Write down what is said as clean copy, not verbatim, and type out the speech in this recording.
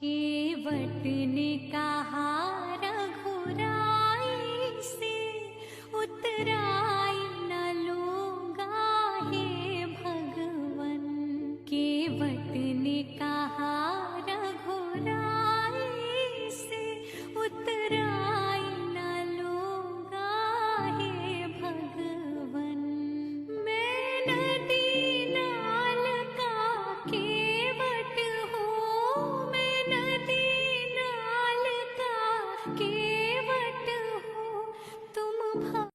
केवट ने कहा रघुराई से, उतराई न लूंगा हे भगवन। केवट ने कहा रघुराई से, उतराई